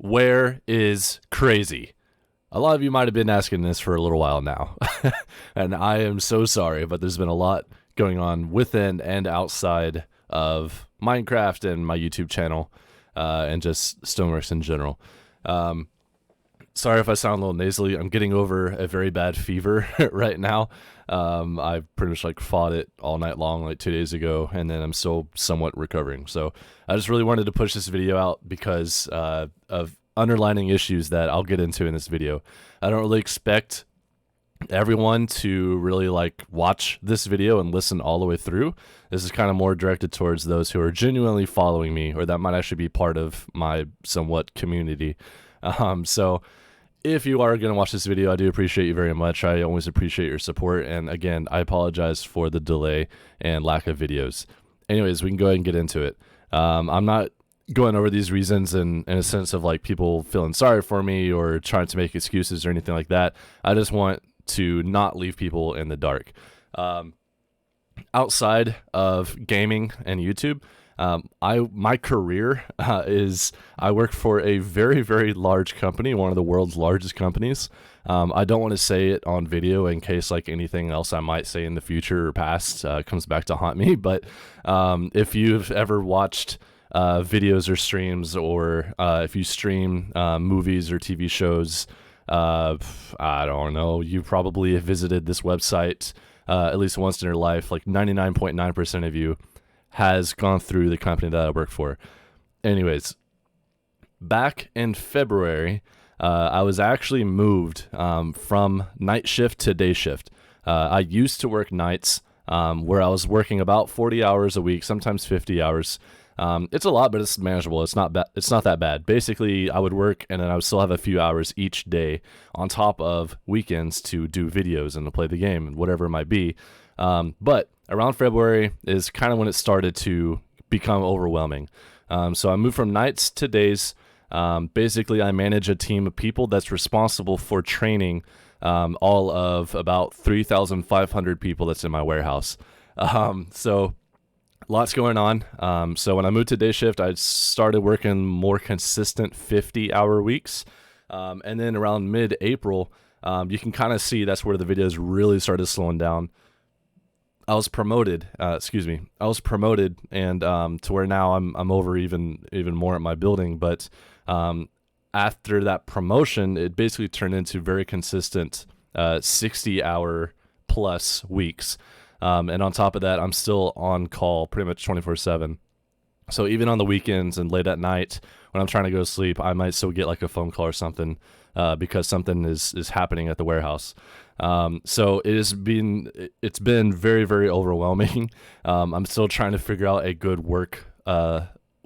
Where is crazy? A lot of you might have been asking this for a little while now, and I am so sorry, but there's been a lot going on within and outside of Minecraft and my YouTube channel, and just Stoneworks in general. Sorry if I sound a little nasally. I'm getting over a very bad fever right now. I pretty much fought it all night long 2 days ago, and then I'm still somewhat recovering. So I just really wanted to push this video out because of underlining issues that I'll get into in this video. I don't really expect everyone to really watch this video and listen all the way through. This is kind of more directed towards those who are genuinely following me, or that might actually be part of my somewhat community. So if you are going to watch this video, I do appreciate you very much. I always appreciate your support. And again, I apologize for the delay and lack of videos. Anyways, we can go ahead and get into it. I'm not going over these reasons in a sense of people feeling sorry for me or trying to make excuses or anything like that. I just want to not leave people in the dark. Outside of gaming and YouTube, my career is I work for a very, very large company, one of the world's largest companies. I don't want to say it on video in case anything else I might say in the future or past comes back to haunt me. But if you've ever watched videos or streams, or if you stream movies or TV shows, I don't know, you probably have visited this website at least once in your life. 99.9% of you has gone through the company that I work for. Anyways, back in February, I was actually moved from night shift to day shift. I used to work nights, where I was working about 40 hours a week, sometimes 50 hours. It's a lot, but it's manageable. It's not that bad. Basically, I would work and then I would still have a few hours each day on top of weekends to do videos and to play the game and whatever it might be. But around February is kind of when it started to become overwhelming. So I moved from nights to days. Basically, I manage a team of people that's responsible for training all of about 3,500 people that's in my warehouse. So lots going on. So when I moved to day shift, I started working more consistent 50-hour weeks. And then around mid-April, you can kind of see that's where the videos really started slowing down. I was promoted, and to where now I'm over even more at my building. But after that promotion, it basically turned into very consistent 60-hour plus weeks. And on top of that, I'm still on call pretty much 24/7. So even on the weekends and late at night when I'm trying to go to sleep, I might still get a phone call or something because something is happening at the warehouse. So it's been very, very overwhelming. I'm still trying to figure out a good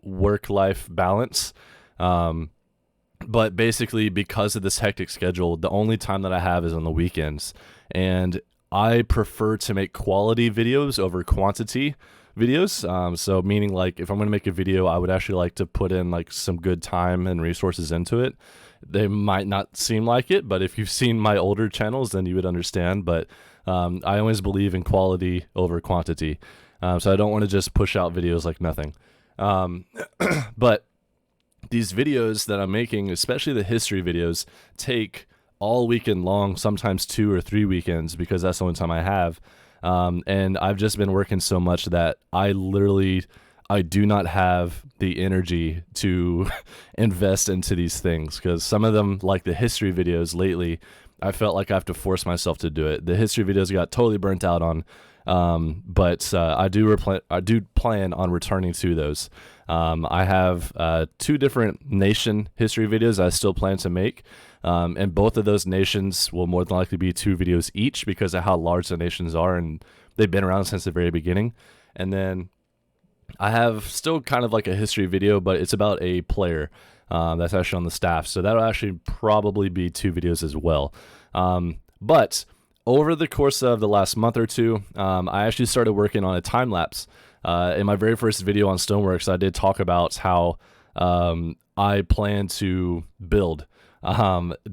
work-life balance. But basically, because of this hectic schedule, the only time that I have is on the weekends. And I prefer to make quality videos over quantity videos. So meaning if I'm going to make a video, I would actually like to put in some good time and resources into it. They might not seem like it, but if you've seen my older channels, then you would understand. But I always believe in quality over quantity. So I don't want to just push out videos like nothing. But these videos that I'm making, especially the history videos, take all weekend long, sometimes 2 or 3 weekends, because that's the only time I have. And I've just been working so much that I do not have the energy to invest into these things, because some of them, like the history videos lately, I felt like I have to force myself to do it. The history videos got totally burnt out on, but I do plan on returning to those. I have 2 different nation history videos I still plan to make. And both of those nations will more than likely be 2 videos each because of how large the nations are, and they've been around since the very beginning. And then I have still kind of a history video, but it's about a player that's actually on the staff. So that'll actually probably be 2 videos as well. But over the course of the last month or two, I actually started working on a time lapse. In my very first video on Stoneworks, I did talk about how I plan to build.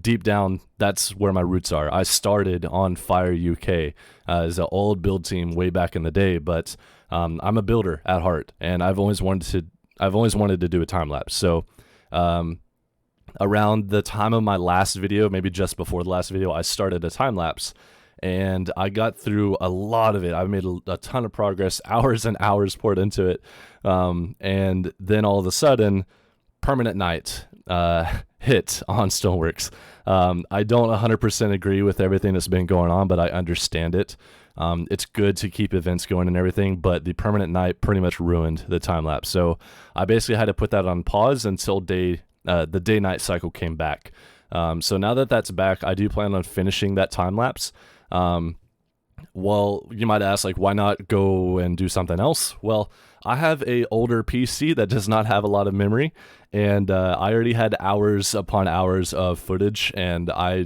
Deep down, that's where my roots are. I started on Fire UK as an old build team way back in the day, but I'm a builder at heart, and I've always wanted to do a time lapse. So around the time of my last video, maybe just before the last video, I started a time lapse, and I got through a lot of it. I made a ton of progress, hours and hours poured into it. And then all of a sudden, permanent night hit on Stoneworks. I don't 100% agree with everything that's been going on, but I understand it. It's good to keep events going and everything, but the permanent night pretty much ruined the time lapse. So I basically had to put that on pause until the day-night cycle came back. So now that that's back, I do plan on finishing that time lapse. Well, you might ask, like, why not go and do something else? Well, I have a older PC that does not have a lot of memory, and I already had hours upon hours of footage, and I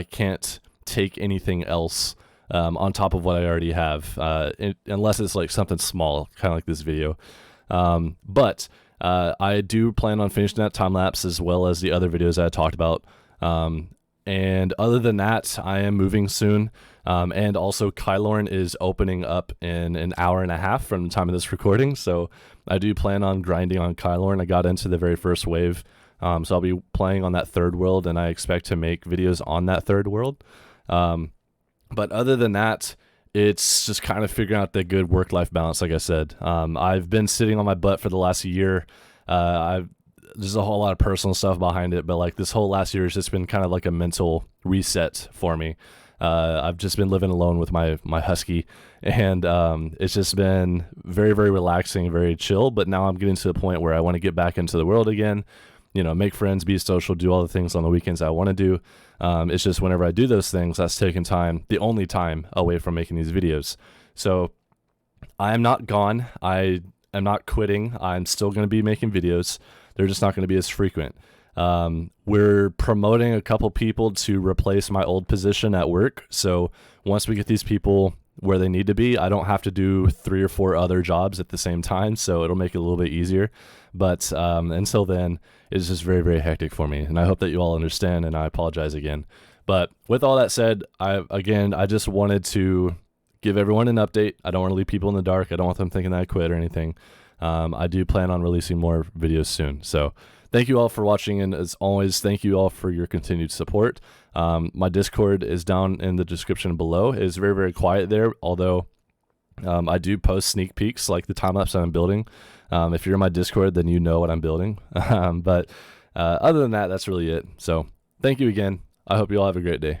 can't take anything else on top of what I already have, unless it's like something small, kind of like this video. But I do plan on finishing that time lapse as well as the other videos that I talked about. And other than that, I am moving soon. And also Kylorn is opening up in an hour and a half from the time of this recording. So I do plan on grinding on Kylorn. I got into the very first wave. So I'll be playing on that third world, and I expect to make videos on that third world. But other than that, it's just kind of figuring out the good work-life balance, like I said. I've been sitting on my butt for the last year. There's a whole lot of personal stuff behind it, but like this whole last year has just been kind of like a mental reset for me. I've just been living alone with my husky, and it's just been very, very relaxing, very chill. But now I'm getting to the point where I want to get back into the world again, you know, make friends, be social, do all the things on the weekends I want to do. It's just whenever I do those things, that's taking time, the only time away from making these videos. So I am not gone. I am not quitting. I'm still going to be making videos. They're just not going to be as frequent. We're promoting a couple people to replace my old position at work. So once we get these people where they need to be, I don't have to do 3 or 4 other jobs at the same time. So it'll make it a little bit easier. But until then, it's just very, very hectic for me. And I hope that you all understand, and I apologize again. But with all that said, I just wanted to give everyone an update. I don't want to leave people in the dark. I don't want them thinking that I quit or anything. I do plan on releasing more videos soon. So thank you all for watching, and as always, thank you all for your continued support. My Discord is down in the description below. It is very, very quiet there, although I do post sneak peeks like the time-lapse I'm building. If you're in my Discord, then you know what I'm building. But other than that, that's really it. So thank you again. I hope you all have a great day.